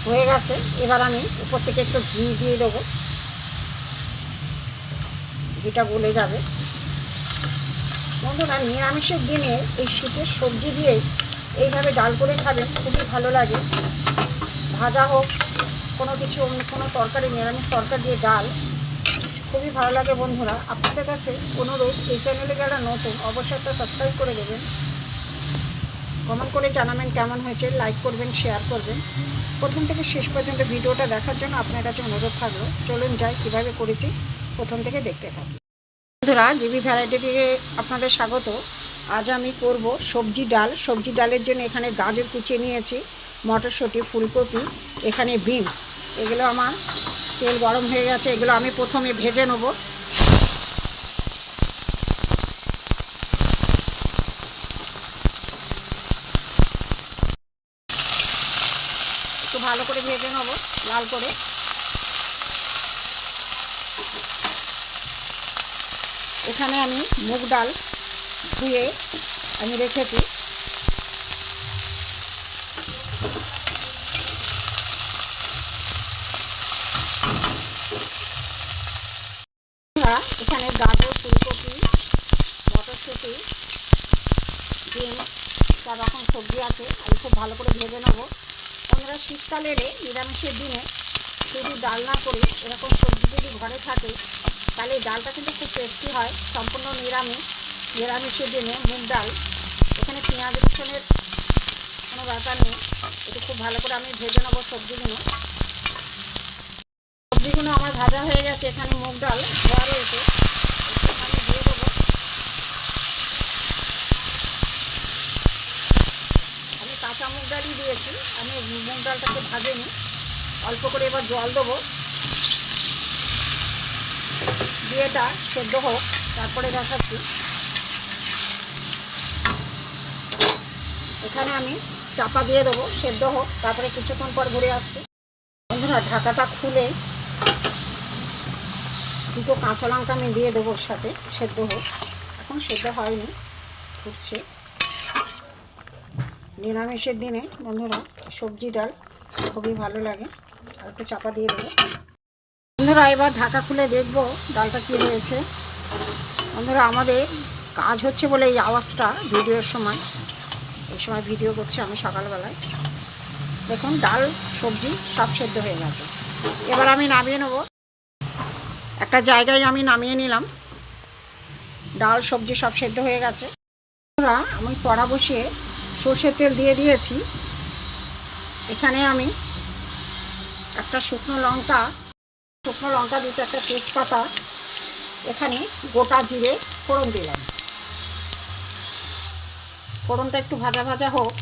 হয়ে গেছে। এবার আমি উপর থেকে একটু ঘি দিয়ে দেবো, ঘিটা গলে যাবে। বন্ধুরা, নিরামিষের দিনে এই শীতের সবজি দিয়ে এইভাবে ডাল করে খাবেন, খুবই ভালো লাগে। ভাজা হোক, কোনো কিছু অন্য কোনো তরকারি, নিরামিষ তরকারি দিয়ে ডাল খুবই ভালো লাগে। বন্ধুরা, আপনাদের কাছে অনুরোধ, এই চ্যানেলে যারা নতুন অবশ্যই একটা সাবস্ক্রাইব করে দেবেন, কমেন্ট করে জানাবেন কেমন হয়েছে, লাইক করবেন, শেয়ার করবেন। প্রথম থেকে শেষ পর্যন্ত ভিডিওটা দেখার জন্য আপনার কাছে অনুরোধ থাকলো। চলুন যাই কীভাবে করেছি, প্রথম থেকে দেখতে থাকি। বন্ধুরা, জিবি ভ্যারাইটি থেকে আপনাদের স্বাগত। আজ আমি করব সবজি ডাল। সবজি ডালের জন্য এখানে গাজর কুচিয়ে নিয়েছি, মটরশুঁটি, ফুলকপি, এখানে বিনস। এগুলো আমার তেল গরম হয়ে গেছে, এগুলো আমি প্রথমে ভেজে নেব। একটু ভালো করে ভেজে নেব, লাল করে। এখানে আমি মুগ ডাল ধুয়ে আমি রেখেছি। এখানে গাজর, ফুলকপি, মটরশুঁটি, বিনস, 4 রকম সবজি আছে। আমি খুব ভালো করে ভেজে নেবো। আমরা শীতকালের নিরামিষের দিনে শুধু ডাল না করে এরকম সবজি যদি ঘরে থাকে তাহলে ডালটা কিন্তু খুব টেস্টি হয়। সম্পূর্ণ নিরামিষের দিনে মুগ ডাল। এখানে পেঁয়াজ রসুনের কোনো ব্যাপার নেই। একটু খুব ভালো করে আমি ভেজে নেবো সবজিগুলো আমার ভাজা হয়ে গেছে। এখানে মুগ ডাল ধোয়া রয়েছে, আমি দিয়ে দেবো। আমি কাঁচা মুগ ডালই দিয়েছি, আমি মুগ ডালটাকে ভাজিনি। অল্প করে এবার জল দেবো, দিয়ে এটা সেদ্ধ হোক, তারপরে দেখাচ্ছি। এখানে আমি চাপা দিয়ে দেবো, সেদ্ধ হোক, তারপরে কিছুক্ষণ পর ঘুরে আসছি। বন্ধুরা, ঢাকাটা খুলে 2টো কাঁচা লঙ্কা আমি দিয়ে দেবো ওর সাথে, সেদ্ধ হোক। এখন সেদ্ধ হয়নি, ফুটছে। নিরামিষের দিনে বন্ধুরা সবজি ডাল খুবই ভালো লাগে। আর একটু চাপা দিয়ে দেবো। বন্ধুরা, এবার ঢাকা খুলে দেখবো ডালটা কী হয়েছে। বন্ধুরা, আমাদের কাজ হচ্ছে বলে এই আওয়াজটা ভিডিওর সময়, এই সময় ভিডিও করছি আমি সকালবেলায়। দেখুন, ডাল সবজি সব সেদ্ধ হয়ে গেছে। এবার আমি নামিয়ে নেব। একটা জায়গায় আমি নামিয়ে নিলাম। ডাল সবজি সব সেদ্ধ হয়ে গেছে। আমি কড়া বসিয়ে সর্ষের তেল দিয়ে দিয়েছি। এখানে আমি একটা শুকনো লঙ্কা, 2-4টা তেজপাতা, এখানে গোটা জিরে ফোড়ন দিলাম। ফোড়নটা একটু ভাজা ভাজা হোক।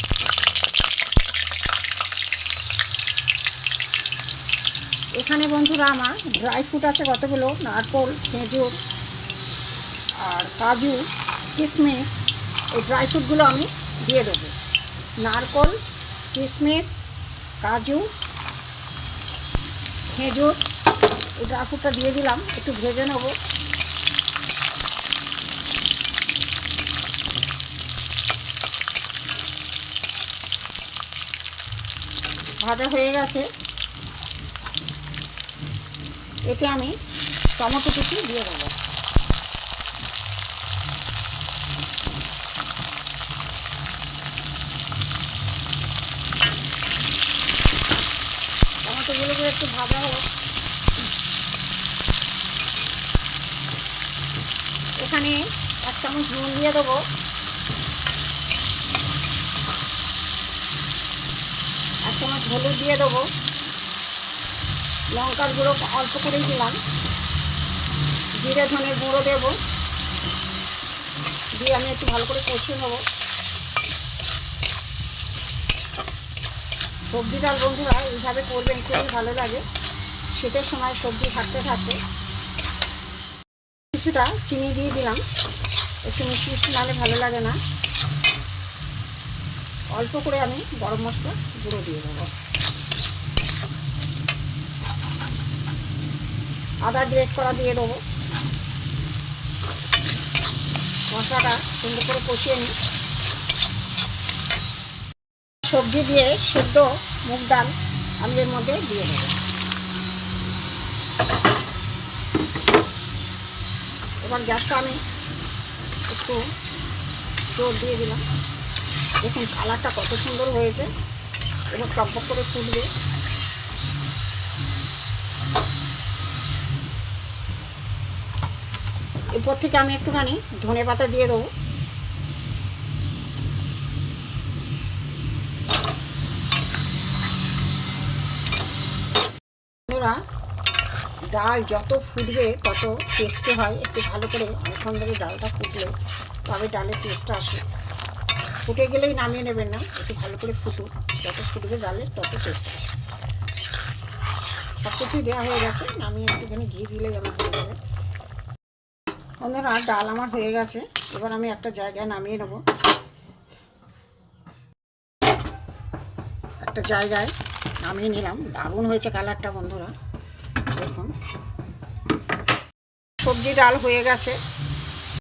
এখানে বন্ধুরা আমার ড্রাই ফ্রুট আছে কতগুলো, নারকেল, খেজুর আর কাজু, কিশমিশ। এই ড্রাই ফ্রুটগুলো আমি দিয়ে দেবো। নারকেল, কিশমিশ, কাজু, খেজুর, এই ড্রাই ফ্রুটটা দিয়ে দিলাম। একটু ভেজে নেব। ভাজা হয়ে গেছে। এতে আমি টমেটো কুচি দিয়ে দেবো। টমেটোগুলোকে একটু ভাজা হোক। এখানে 1 চামচ নুন দিয়ে দেবো। 1 চামচ হলুদ দিয়ে দেবো। লঙ্কার গুঁড়ো অল্প করেই দিলাম। জিরে ধনে গুঁড়ো দেবো, দিয়ে আমি একটু ভালো করে কষিয়ে নেবো। সবজি ডাল বন্ধুরা এইভাবে করবেন, খুবই ভালো লাগে। শীতের সময় সবজি থাকতে থাকতে কিছুটা চিনি দিয়ে দিলাম। একটু মিষ্টি মিষ্টি নাহলে ভালো লাগে না। অল্প করে আমি গরম মশলা গুঁড়ো দিয়ে দেবো। আদা গ্রেট করা দিয়ে দেবো। মশলাটা সুন্দর করে কষিয়ে নিই। সবজি দিয়ে সেদ্ধ মুগ ডাল আমি এর মধ্যে দিয়ে দেবো। এবার গ্যাসটা আমি একটু জোর দিয়ে দিলাম। দেখুন কালারটা কত সুন্দর হয়েছে, এবার টকবক করে ফুটবে। এরপর থেকে আমি একটুখানি ধনেপাতা দিয়ে দেবো। ডাল যত ফুটবে তত টেস্টি হয়, একটু ভালো করে অনেকক্ষণ ধরে ডালটা ফুটলে তবে ডালের টেস্টটা আসে। ফুটে গেলেই নামিয়ে নেবেন না, একটু ভালো করে ফুটুক, যত ফুটবে ডালের তত টেস্ট আসে। সব কিছুই দেওয়া হয়ে গেছে, নামিয়ে একটুখানি ঘি দিলেই আমার হয়ে যাবে। বন্ধুরা ডাল আমার হয়ে গেছে, এবার আমি একটা জায়গায় নামিয়ে নেব। একটা জায়গায় নামিয়ে নিলাম। দারুণ হয়েছে কালারটা বন্ধুরা, দেখুন। সবজি ডাল হয়ে গেছে।